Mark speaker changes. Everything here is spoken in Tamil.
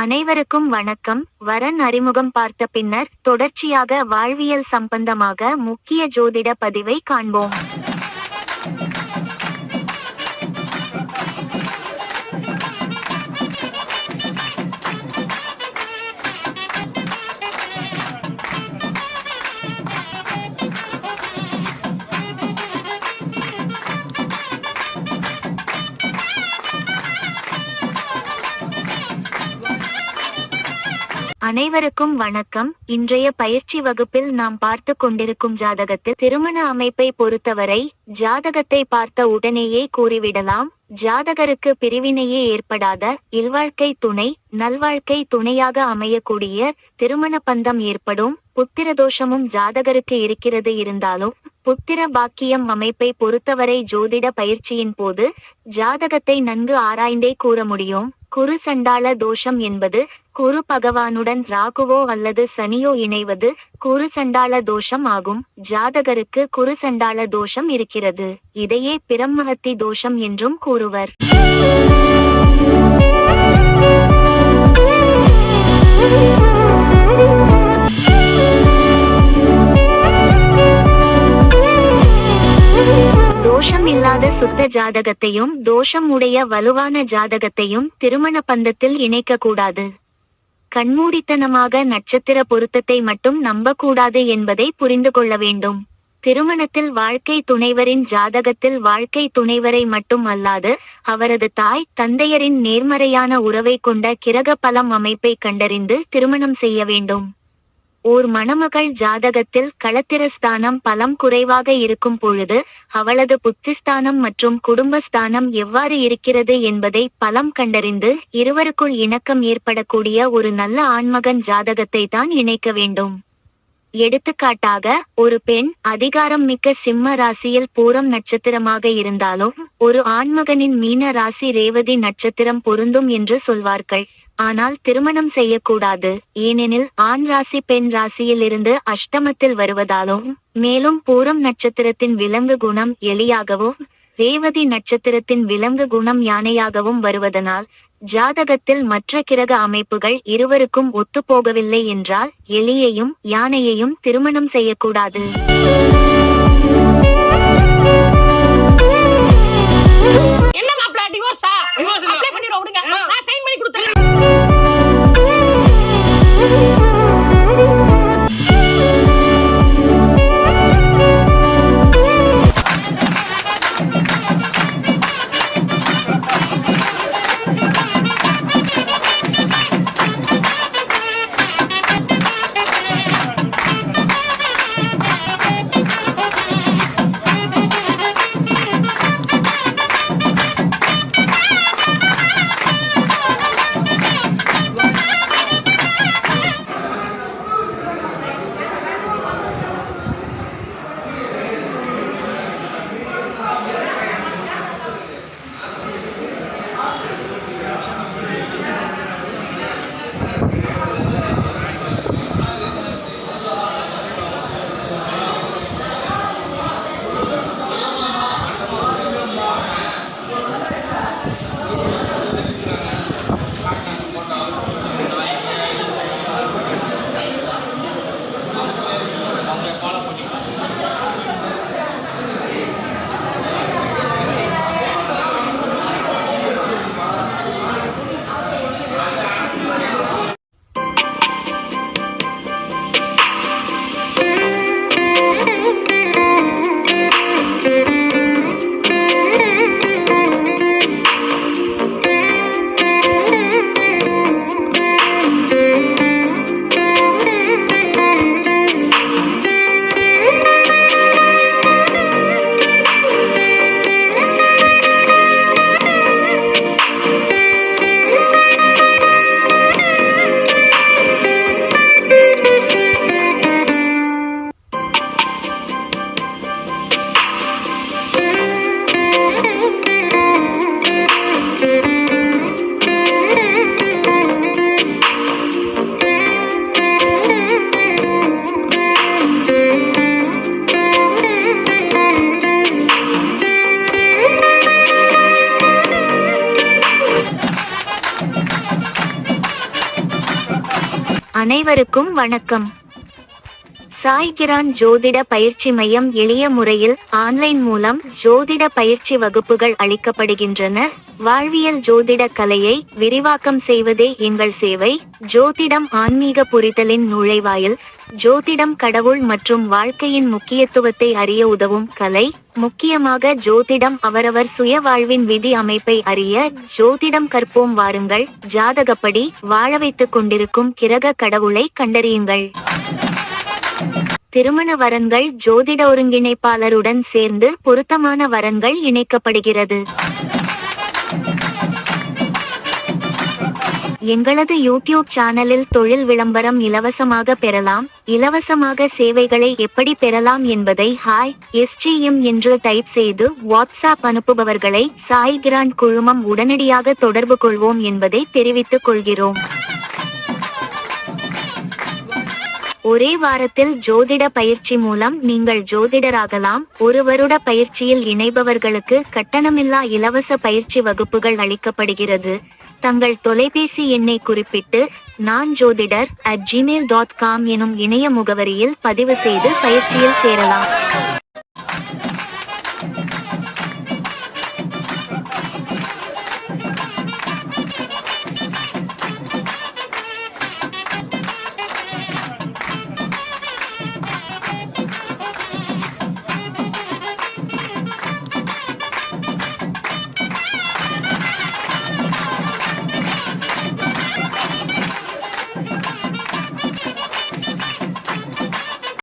Speaker 1: அனைவருக்கும் வணக்கம். வரன் அறிமுகம் பார்த்த பின்னர் தொடர்ச்சியாக வாழ்வியல் சம்பந்தமாக முக்கிய ஜோதிட பதிவை காண்போம். அனைவருக்கும் வணக்கம். இன்றைய பயிற்சி வகுப்பில் நாம் பார்த்து கொண்டிருக்கும் ஜாதகத்தில் திருமண அமைப்பை பொறுத்தவரை ஜாதகத்தை பார்த்த உடனேயே கூறிவிடலாம். ஜாதகருக்கு பிரிவினையே ஏற்படாத இல்வாழ்க்கை துணை, நல்வாழ்க்கை துணையாக அமையக்கூடிய திருமண பந்தம் ஏற்படும். புத்திரதோஷமும் ஜாதகருக்கு இருக்கிறது. இருந்தாலும் புத்திர பாக்கியம் அமைப்பை பொறுத்தவரை ஜோதிட பயிற்சியின் போது ஜாதகத்தை நன்கு ஆராய்ந்தே கூற முடியும். குரு சண்டாள தோஷம் என்பது குரு பகவானுடன் ராகுவோ அல்லது சனியோ இணைவது குரு சண்டாள தோஷம் ஆகும். ஜாதகருக்கு குரு சண்டாள தோஷம் இருக்கிறது. இதையே பிரம்மஹத்தி தோஷம் என்றும் கூறுவர். தோஷம் இல்லாத சுத்த ஜாதகத்தையும் தோஷம் உடைய வலுவான ஜாதகத்தையும் திருமண பந்தத்தில் இணைக்க கூடாது. கண்மூடித்தனமாக நட்சத்திர பொருத்தத்தை மட்டும் நம்பக்கூடாது என்பதை புரிந்து கொள்ள வேண்டும். திருமணத்தில் வாழ்க்கை துணைவரின் ஜாதகத்தில் வாழ்க்கை துணைவரை மட்டும் அல்லாது அவரது தாய் தந்தையரின் நேர்மறையான உறவை கொண்ட கிரக பலம் அமைப்பை கண்டறிந்து திருமணம் செய்ய வேண்டும். ஓர் மணமகள் ஜாதகத்தில் களத்திரஸ்தானம் பலம் குறைவாக இருக்கும் பொழுது அவளது புத்திஸ்தானம் மற்றும் குடும்பஸ்தானம் எவ்வாறு இருக்கிறது என்பதை பலம் கண்டறிந்து இருவருக்குள் இணக்கம் ஏற்படக்கூடிய ஒரு நல்ல ஆண்மகன் ஜாதகத்தை தான் இணைக்க வேண்டும். எடுத்துக்காட்டாக, ஒரு பெண் அதிகாரம் மிக்க சிம்ம ராசியில் பூரம் நட்சத்திரமாக இருந்தாலும் ஒரு ஆண்மகனின் மீன ராசி ரேவதி நட்சத்திரம் பொருந்தும் என்று சொல்வார்கள். ஆனால் திருமணம் செய்யக்கூடாது. ஏனெனில் ஆண் ராசி பெண் ராசியில் இருந்து அஷ்டமத்தில் வருவதாலும் மேலும் பூரம் நட்சத்திரத்தின் விலங்கு குணம் எலியாகவும் ரேவதி நட்சத்திரத்தின் விலங்கு குணம் யானையாகவும் வருவதனால் ஜாதகத்தில் மற்ற கிரக அமைப்புகள் இருவருக்கும் ஒத்துப்போகவில்லை என்றால் எலியையும் யானையையும் திருமணம் செய்யக்கூடாது. அனைவருக்கும் வணக்கம். சாய்கிரான் ஜோதிட பயிற்சி மையம் எளிய முறையில் ஆன்லைன் மூலம் ஜோதிட பயிற்சி வகுப்புகள் அளிக்கப்படுகின்றன. வாழ்வியல் ஜோதிட கலையை விரிவாக்கம் செய்வதே எங்கள் சேவை. ஜோதிடம் ஆன்மீக புரிதலின் நுழைவாயில். ஜோதிடம் கடவுள் மற்றும் வாழ்க்கையின் முக்கியத்துவத்தை அறிய உதவும் கலை. முக்கியமாக ஜோதிடம் அவரவர் சுய வாழ்வின் விதி அமைப்பை அறிய ஜோதிடம் கற்போம் வாருங்கள். ஜாதகப்படி வாழ வைத்துக் கொண்டிருக்கும் கிரக கடவுளை கண்டறியுங்கள். திருமண வரன்கள் ஜோதிட ஒருங்கிணைப்பாளருடன் சேர்ந்து பொருத்தமான வரன்கள் இணைக்கப்படுகிறது. எங்களது யூடியூப் சேனலில் தொழில் விளம்பரம் இலவசமாக பெறலாம். இலவசமாக சேவைகளை எப்படி பெறலாம் என்பதை HiSGM என்று டைப் செய்து வாட்ஸ்அப் அனுப்புபவர்களை சாய்கிரான் குழுமம் உடனடியாக தொடர்பு கொள்வோம் என்பதை தெரிவித்துக் கொள்கிறோம். ஒரே வாரத்தில் ஜோதிட பயிற்சி மூலம் நீங்கள் ஜோதிடராகலாம். ஒரு வருட பயிற்சியில் இணைபவர்களுக்கு கட்டணமில்லா இலவச பயிற்சி வகுப்புகள் அளிக்கப்படுகிறது. தங்கள் தொலைபேசி எண்ணை குறிப்பிட்டு நான் ஜோதிடர்@gmail.com எனும் இணைய முகவரியில் பதிவு செய்து பயிற்சியில் சேரலாம்.